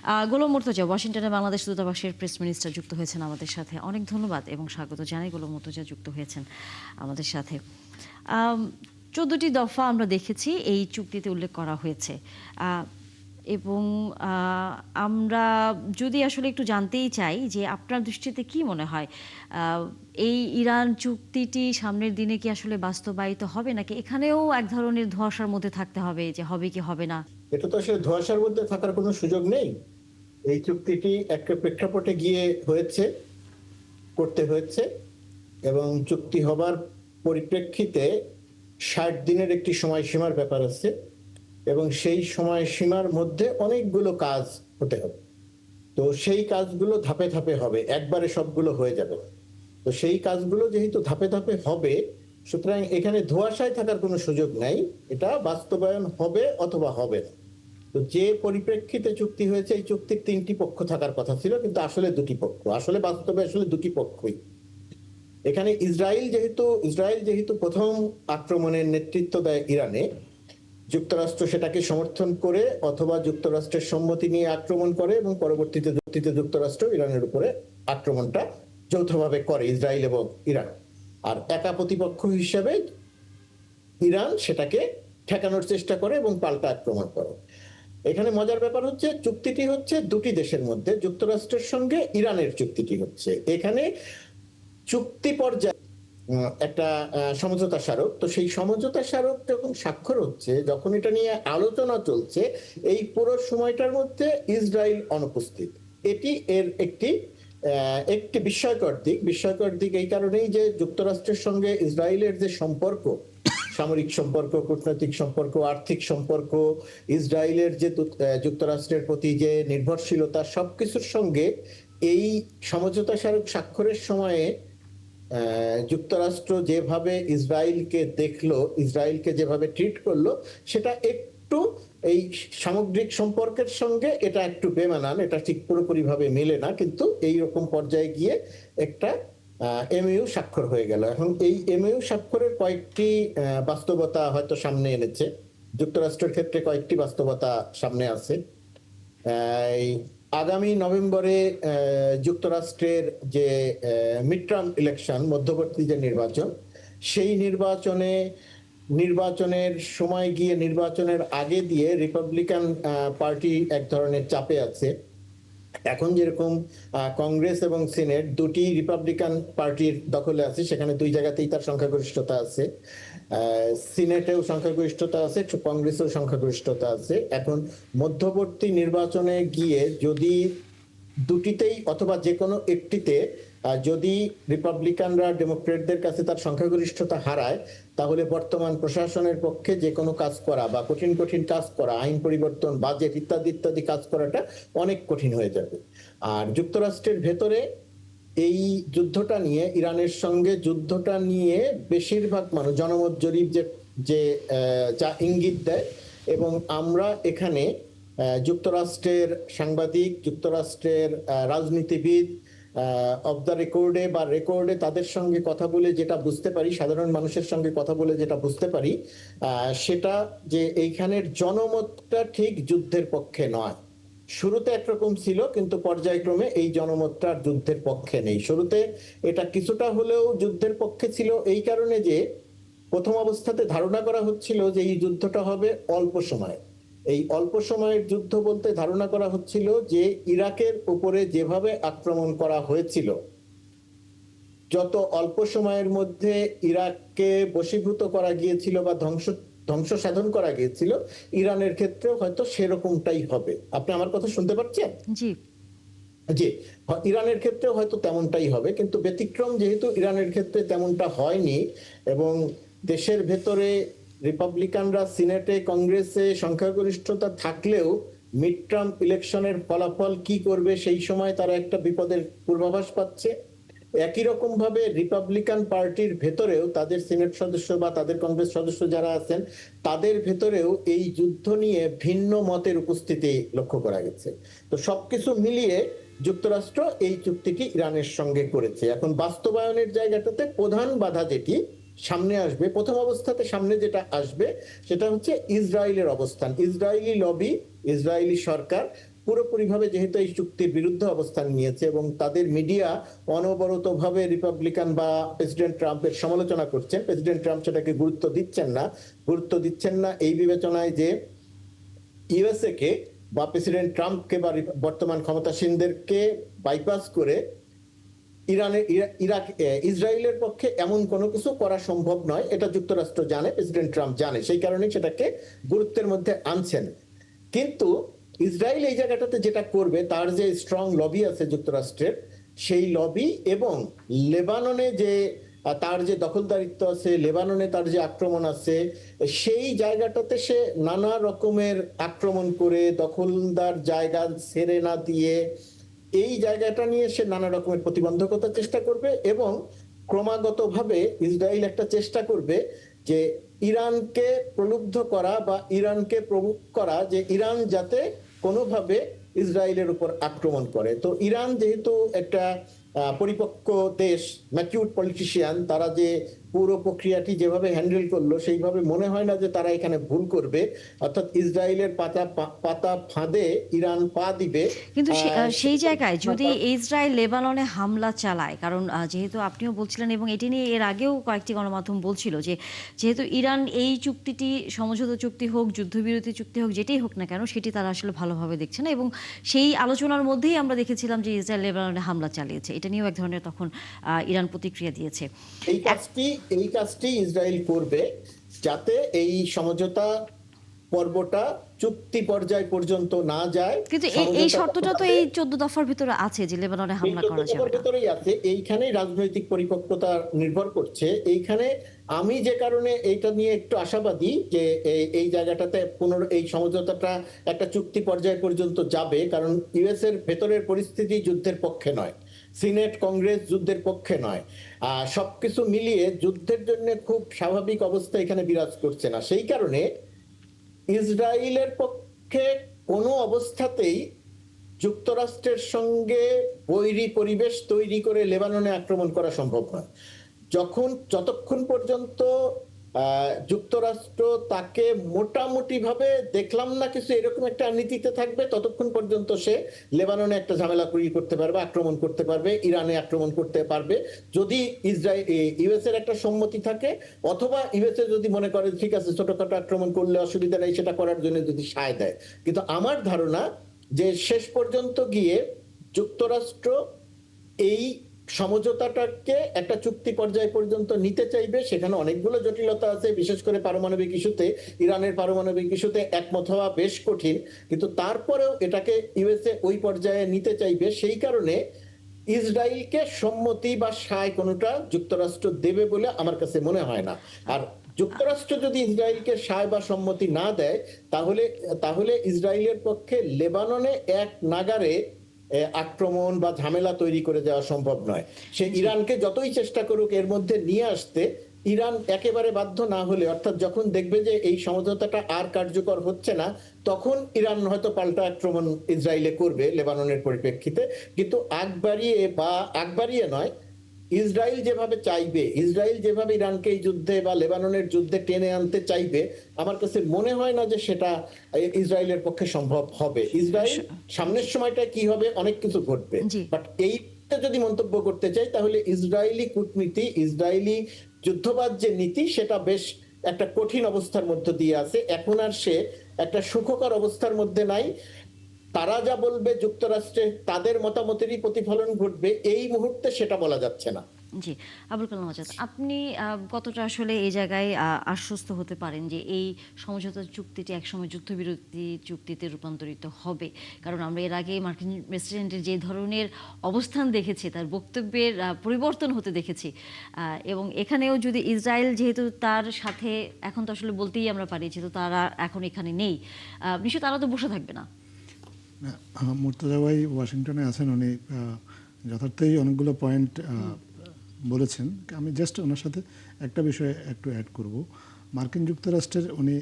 গোলাম মুর্তজা ওয়াশিংটনে বাংলাদেশ দূতাবাসের press minister যুক্ত হয়েছেন আমাদের সাথে। অনেক ধন্যবাদ এবং স্বাগত জানাই গোলাম মুর্তজা যুক্ত হয়েছেন আমাদের সাথে। ১৪টি দফা আমরা দেখেছি এই চুক্তিতে উল্লেখ করা হয়েছে এবং আমরা যদি আসলে একটু জানতেই চাই যে আপনার দৃষ্টিতে কি মনে হয় এই ইরান চুক্তিটি সামনের দিনে কি আসলে বাস্তবায়িত হবে নাকি এখানেও এক ধরনের ধোঁয়াশার মধ্যে থাকতে হবে যে হবে কি হবে না? এটা তো আসলে ধোঁয়াশার মধ্যে থাকার কোনো সুযোগ নেই। এই চুক্তিটি একটা প্রেক্ষাপটে গিয়ে করতে হয়েছে এবং চুক্তি হবার পরিপ্রেক্ষিতে ৬০ দিনের একটি সময়সীমার ব্যাপার আছে এবং সেই সময়সীমার মধ্যে অনেকগুলো কাজ হতে হবে। তো সেই কাজগুলো ধাপে ধাপে হবে, একবারে সবগুলো হয়ে যাবে। তো সেই কাজগুলো যেহেতু ধাপে ধাপে হবে, সুতরাং এখানে ধোঁয়াশায় থাকার কোনো সুযোগ নাই। এটা বাস্তবায়ন হবে অথবা হবে না। তো যে পরিপ্রেক্ষিতে চুক্তি হয়েছে, এই চুক্তির ৩টি পক্ষ থাকার কথা ছিল, কিন্তু আসলে ২টি পক্ষ, আসলে বাস্তবে আসলে ২টি পক্ষই। এখানে ইসরায়েল যেহেতু প্রথম আক্রমণের নেতৃত্ব দেয় ইরানে, যুক্তরাষ্ট্র সেটাকে সমর্থন করে অথবা যুক্তরাষ্ট্রের সম্মতি নিয়ে আক্রমণ করে এবং পরবর্তীতে যুক্তরাষ্ট্র ইরানের উপরে আক্রমণটা যৌথভাবে করে, ইসরায়েল এবং ইরান। আর একা প্রতিপক্ষ হিসেবে ইরান সেটাকে ঠেকানোর চেষ্টা করে এবং পাল্টা আক্রমণ করে। এখানে মজার ব্যাপার হচ্ছে, চুক্তিটি হচ্ছে দুটি দেশের মধ্যে, যুক্তরাষ্ট্রের সঙ্গে ইরানের চুক্তিটি হচ্ছে। এখানে চুক্তি পর্যায়ে একটা সমঝোতা স্মারক, তো সেই সমঝোতা স্মারক যখন স্বাক্ষর হচ্ছে, যখন এটা নিয়ে আলোচনা চলছে, এই পুরো সময়টার মধ্যে ইসরায়েল অনুপস্থিত। এটি এর একটি বিস্ময়কর দিক এই কারণেই যে যুক্তরাষ্ট্রের সঙ্গে ইসরায়েলের যে সম্পর্ক, সামরিক সম্পর্ক, কূটনৈতিক সম্পর্ক, আর্থিক সম্পর্ক, ইসরায়েলের যে যুক্তরাষ্ট্রের প্রতি যে নির্ভরশীলতা, সবকিছুর সঙ্গে এই সমঝোতা স্মারক স্বাক্ষরের সময়ে যুক্তরাষ্ট্র যেভাবে ইসরায়েলকে দেখলো, ইসরায়েলকে যেভাবে ট্রিট করলো, সেটা একটু এই সামগ্রিক সম্পর্কের সঙ্গে এটা একটু বেমানান, এটা ঠিক পুরোপুরি ভাবে মেলে না। কিন্তু এই রকম পর্যায়ে গিয়ে একটা এমইউ স্বাক্ষর হয়ে গেল। এখন এই এমইউ স্বাক্ষরের কয়েকটি বাস্তবতা হয়তো সামনে এনেছে, যুক্তরাষ্ট্রের ক্ষেত্রে কয়েকটি বাস্তবতা সামনে আছে। আগামী নভেম্বরে যুক্তরাষ্ট্রের যে মিড টার্ম ইলেকশন, মধ্যবর্তী যে নির্বাচন, সেই নির্বাচনের সময় গিয়ে নির্বাচনের আগে দিয়ে রিপাবলিকান পার্টি এক ধরনের চাপে আছে। এখন যেরকম কংগ্রেস এবং সিনেট দুটি রিপাবলিকান পার্টির দখলে আছে, সেখানে দুই জায়গাতেই তার সংখ্যাগরিষ্ঠতা আছে, সিনেটেও সংখ্যাগরিষ্ঠতা আছে, কংগ্রেসেও সংখ্যাগরিষ্ঠতা আছে। এখন মধ্যবর্তী নির্বাচনে গিয়ে যদি দুটিতেই অথবা যে কোনো একটিতে যদি রিপাবলিকানরা ডেমোক্রেটদের কাছে তার সংখ্যাগরিষ্ঠতা হারায়, তাহলে বর্তমান প্রশাসনের পক্ষে যে কোনো কাজ করা বা কঠিন কাজ করা, আইন পরিবর্তন, বাজেট ইত্যাদি ইত্যাদি কাজ করাটা অনেক কঠিন হয়ে যাবে। আর যুক্তরাষ্ট্রের ভেতরে এই যুদ্ধটা নিয়ে, ইরানের সঙ্গে যুদ্ধটা নিয়ে বেশিরভাগ মানুষ, জনমত জরিপ যা ইঙ্গিত দেয়, এবং আমরা এখানে যুক্তরাষ্ট্রের সাংবাদিক, যুক্তরাষ্ট্রের রাজনীতিবিদ অফ দ্য রেকর্ডে তাদের সঙ্গে কথা বলে যেটা বুঝতে পারি, সাধারণ মানুষের সঙ্গে কথা বলে যেটা বুঝতে পারি, সেটা যে এইখানের জনমতটা ঠিক যুদ্ধের পক্ষে নয়। শুরুতে একরকম ছিল, কিন্তু পর্যায়ক্রমে এই জনমতটা যুদ্ধের পক্ষে নেই। শুরুতে এটা কিছুটা হলেও যুদ্ধের পক্ষে ছিল এই কারণে যে প্রথম অবস্থাতে ধারণা করা হচ্ছিল যে এই যুদ্ধটা হবে অল্প সময়। এই অল্প সময়ের যুদ্ধ বলতে ধারণা করা হচ্ছিল যে ইরাকের উপরে যেভাবে আক্রমণ করা হয়েছিল, যত অল্প সময়ের মধ্যে ইরাককে বশীভূত করা গিয়েছিল বা ধ্বংস সাধন করা গিয়েছিল, ইরানের ক্ষেত্রেও হয়তো সেরকমটাই হবে। আপনি আমার কথা শুনতে পাচ্ছেন? জি জি, ইরানের ক্ষেত্রেও হয়তো তেমনটাই হবে, কিন্তু ব্যতিক্রম যেহেতু ইরানের ক্ষেত্রে তেমনটা হয়নি এবং দেশের ভেতরে রিপাবলিকানরা সিনেটে, কংগ্রেসে সংখ্যাগরিষ্ঠতা থাকলেও মিড টার্ম ইলেকশনের ফলাফল কি করবে সেই সময় তারা একটা বিপদের পূর্বাভাস পাচ্ছে। একই রকম ভাবে রিপাবলিকান পার্টির ভেতরেও তাদের সিনেট সদস্য বা তাদের কংগ্রেস সদস্য যারা আছেন, তাদের ভেতরেও এই যুদ্ধ নিয়ে ভিন্ন মতের উপস্থিতি লক্ষ্য করা গেছে। তো সবকিছু মিলিয়ে যুক্তরাষ্ট্র এই চুক্তিটি ইরানের সঙ্গে করেছে। এখন বাস্তবায়নের জায়গাটাতে প্রধান বাধা যেটি সামনে আসবে, প্রথম অবস্থাতে সামনে যেটা আসবে, সেটা হচ্ছে ইসরায়েলের অবস্থান। ইসরায়েলি লবি, ইসরায়েলি সরকার পুরোপুরিভাবে যেহেতু এই চুক্তির বিরুদ্ধে অবস্থান নিয়েছে এবং তাদের মিডিয়া অনবরতভাবে রিপাবলিকান বা প্রেসিডেন্ট ট্রাম্পের সমালোচনা করছেন, প্রেসিডেন্ট ট্রাম্প সেটাকে গুরুত্ব দিচ্ছেন না এই বিবেচনায় যে ইউএসএ কে বা প্রেসিডেন্ট ট্রাম্পকে বা বর্তমান ক্ষমতাসীনদেরকে বাইপাস করে ইসরায়েলের পক্ষে এমন কোনো কিছু করা সম্ভব নয়, এটা যুক্তরাষ্ট্র জানে, প্রেসিডেন্ট ট্রাম্প জানে, সেই কারণেই সেটাকে গুরুত্বের মধ্যে আনছেন। কিন্তু ইসরায়েল এই জায়গাটাতে যেটা করবে, তার যে স্ট্রং লবি আছে যুক্তরাষ্ট্রের, সেই লবি এবং লেবাননে যে তার যে দখলদারিত্ব আছে, লেবাননে তার যে আক্রমণ আছে, সেই জায়গাটাতে সে নানা রকমের আক্রমণ করে দখলদার জায়গা ছেড়ে না দিয়ে এই জায়গাটা নিয়ে সে নানা রকমের প্রতিবন্ধকতার চেষ্টা করবে এবং ক্রমাগতভাবে ইসরায়েল একটা চেষ্টা করবে যে ইরানকে প্রলুব্ধ করা বা ইরানকে প্রভোগ করা যে ইরান যাতে কোনোভাবে ইসরায়েলের উপর আক্রমণ করে। তো ইরান যেহেতু একটা পরিপক্ক দেশ, ম্যাচিউরড পলিটিশিয়ান, তারা যে পুরো প্রক্রিয়াটি যেভাবে হ্যান্ডেল করলো সেইভাবে মনে হয় না যে তারা এখানে ভুল করবে, অর্থাৎ ইসরায়েলের পাতা ফাঁদে ইরান পা দিবে। কিন্তু সেই জায়গায় যদি ইসরায়েল লেবাননে হামলা চালায়, কারণ যেহেতু আপনিও বলছিলেন এবং এটি নিয়ে এর আগেও কয়েকটি গণমাধ্যম বলছিল যে যেহেতু ইরান এই চুক্তিটি সমঝোতা চুক্তি হোক, যুদ্ধবিরতি চুক্তি হোক, যেটাই হোক না কেন, সেটি তারা আসলে ভালোভাবে দেখছে না এবং সেই আলোচনার মধ্যেই আমরা দেখেছিলাম যে ইসরায়েল লেবাননে হামলা চালিয়েছে। এটা নিয়েও এক ধরনের তখন ইরান প্রতিক্রিয়া দিয়েছে। এই কাজটি ইসরায়েল করবে যাতে এই সমঝোতা পর্বটা চুক্তি পর্যায় পর্যন্ত না যায়। কিন্তু এই শর্তটা তো এই 14 দফার ভিতরে আছে যে লেবাননে হামলা করা যাবে না। ভেতরেই আছে, এইখানেই রাজনৈতিক পরিপক্কতা নির্ভর করছে। এইখানে আমি যে কারণে এইটা নিয়ে একটু আশাবাদী যে এই জায়গাটাতে এই সমঝোতাটা একটা চুক্তি পর্যায় পর্যন্ত যাবে, কারণ ইউএস এর ভেতরের পরিস্থিতি যুদ্ধের পক্ষে নয়, সিনেট কংগ্রেস যুদ্ধের পক্ষে নয়, সবকিছু মিলিয়ে যুদ্ধের জন্য খুব স্বাভাবিক অবস্থা এখানে বিরাজ করছে না। সেই কারণে ইসরায়েলের পক্ষে কোনো অবস্থাতেই যুক্তরাষ্ট্রের সঙ্গে বৈরী পরিবেশ তৈরি করে লেবাননে আক্রমণ করা সম্ভব নয়। যতক্ষণ পর্যন্ত যুক্তরাষ্ট্র তাকে মোটামুটি ভাবে দেখলাম না কিছু এরকম একটা নীতিতে থাকবে, ততক্ষণ পর্যন্ত সে লেবাননে একটা ঝামেলা তৈরি করতে পারবে, আক্রমণ করতে পারবে, ইরানে আক্রমণ করতে পারবে, যদি ইউএস এর একটা সম্মতি থাকে, অথবা ইউএসএ যদি মনে করে ঠিক আছে ছোটখাটো আক্রমণ করলে অসুবিধা নেই, সেটা করার জন্য যদি সায় দেয়। কিন্তু আমার ধারণা যে শেষ পর্যন্ত গিয়ে যুক্তরাষ্ট্র এই সমঝোতাটাকে একটা চুক্তি পর্যায় পর্যন্ত নিতে চাইবে। সেখানে অনেকগুলো জটিলতা আছে, বিশেষ করে পারমাণবিক ইস্যুতে, ইরানের পারমাণবিক ইস্যুতে একমত হওয়া বেশ কঠিন, কিন্তু তারপরেও এটাকে ইউএসএ ওই পর্যায়ে নিতে চাইবে। সেই কারণে ইসরায়েলকে সম্মতি বা সায় কোনোটা যুক্তরাষ্ট্র দেবে বলে আমার কাছে মনে হয় না। আর যুক্তরাষ্ট্র যদি ইসরায়েলকে সায় বা সম্মতি না দেয়, তাহলে ইসরায়েলের পক্ষে লেবাননে এক নাগারে আক্রমণ বা ঝামেলা তৈরি করে দেওয়া সম্ভব নয়। সে ইরানকে যতই চেষ্টা করুক এর মধ্যে নিয়ে আসতে, ইরান একেবারে বাধ্য না হলে, অর্থাৎ যখন দেখবে যে এই সমঝোতাটা আর কার্যকর হচ্ছে না, তখন ইরান হয়তো পাল্টা আক্রমণ ইসরায়েলে করবে লেবাননের পরিপ্রেক্ষিতে। কিন্তু আগ বাড়িয়ে নয়, ইসরায়েল যেভাবে চাইবে, ইসরায়েল যেভাবে ইরানকে এই যুদ্ধে বা লেবাননের যুদ্ধে টেনে আনতে চাইবে, আমার কাছে মনে হয় না যে সেটা ইসরায়েলের পক্ষে সম্ভব হবে। ইসরায়েল সামনের সময়টা কি হবে, অনেক কিছু ঘটবে, বাট এই যদি মন্তব্য করতে চাই তাহলে ইসরায়েলি কূটনীতি, ইসরায়েলি যুদ্ধবাদ যে নীতি, সেটা বেশ একটা কঠিন অবস্থার মধ্যে দিয়ে আছে। এখন আর সে একটা সুখকর অবস্থার মধ্যে নাই। তারা যা বলবে যুক্তরাষ্ট্রে তাদের মতামতেরই প্রতিফলন ঘটবে, এই মুহূর্তে সেটা বলা যাচ্ছে না। জি, আবুল কালাম আজাদ, আপনি কতটা আসলে এই জায়গায় আশ্বস্ত হতে পারেন যে এই সমঝোতা চুক্তিটি একসময় যুদ্ধবিরতি চুক্তিতে রূপান্তরিত হবে? কারণ আমরা এর আগে মার্কিন প্রেসিডেন্টের যে ধরনের অবস্থান দেখেছি, তার বক্তব্যের পরিবর্তন হতে দেখেছি, এবং এখানেও যদি ইসরায়েল যেহেতু তার সাথে, এখন তো আসলে বলতেই আমরা পারি যেহেতু তারা এখন এখানে নেই, নিশ্চয় তারা তো বসে থাকবে না। মুর্তজা ভাই ওয়াশিংটনে আছেন, উনি যথার্থই অনেকগুলো পয়েন্ট বলেছেন। আমি জাস্ট ওনার সাথে একটা বিষয়ে একটু অ্যাড করব। মার্কিন যুক্তরাষ্ট্রের উনি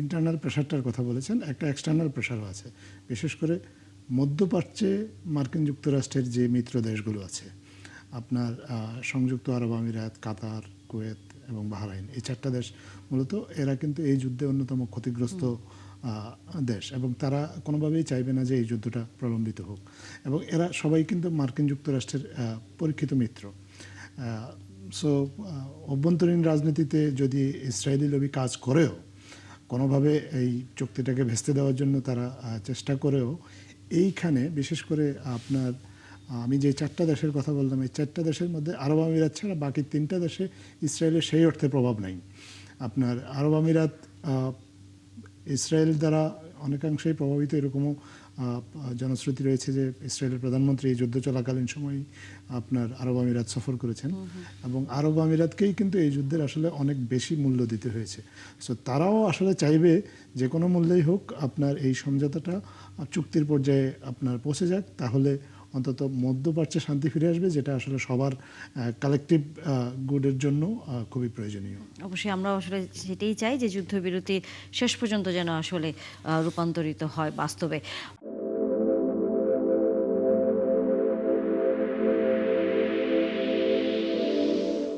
ইন্টারনাল প্রেশারটার কথা বলেছেন, একটা এক্সটার্নাল প্রেশারও আছে। বিশেষ করে মধ্যপ্রাচ্যে মার্কিন যুক্তরাষ্ট্রের যে মিত্র দেশগুলো আছে, আপনার সংযুক্ত আরব আমিরাত, কাতার, কুয়েত এবং বাহরাইন, এই চারটা দেশ মূলত এরা কিন্তু এই যুদ্ধে অন্যতম ক্ষতিগ্রস্ত দেশ, এবং তারা কোনোভাবেই চাইবে না যে এই যুদ্ধটা প্রলম্বিত হোক। এবং এরা সবাই কিন্তু মার্কিন যুক্তরাষ্ট্রের পরীক্ষিত মিত্র। সো অভ্যন্তরীণ রাজনীতিতে যদি ইসরায়েলি লবি কাজ করেও, কোনোভাবে এই চুক্তিটাকে ভেস্তে দেওয়ার জন্য তারা চেষ্টা করেও, এইখানে বিশেষ করে আপনার আমি যে 4টা দেশের কথা বললাম, এই 4টা দেশের মধ্যে আরব আমিরাত ছাড়া বাকি 3টা দেশে ইসরায়েলের সেই অর্থে প্রভাব নাই। আপনার আরব আমিরাত ইসরায়েল দ্বারা অনেকাংশেই প্রভাবিত, এরকমও জনশ্রুতি রয়েছে যে ইসরায়েলের প্রধানমন্ত্রী এই যুদ্ধ চলাকালীন সময় আপনার আরব আমিরাত সফর করেছেন, এবং আরব আমিরাতকেই কিন্তু এই যুদ্ধের আসলে অনেক বেশি মূল্য দিতে হয়েছে। সো তারাও আসলে চাইবে যে কোনো মূল্যেই হোক আপনার এই সমঝোতাটা চুক্তির পর্যায়ে আপনার পৌঁছে যাক, তাহলে অন্তত মধ্যপ্রাচ্যে শান্তি ফিরে আসবে, যেটা আসলে সবার কালেকটিভ গুডের জন্য খুবই প্রয়োজনীয়। অবশ্যই আমরা আসলে সেটাই চাই যে যুদ্ধবিরতি শেষ পর্যন্ত যেন আসলে রূপান্তরিত হয় বাস্তবে।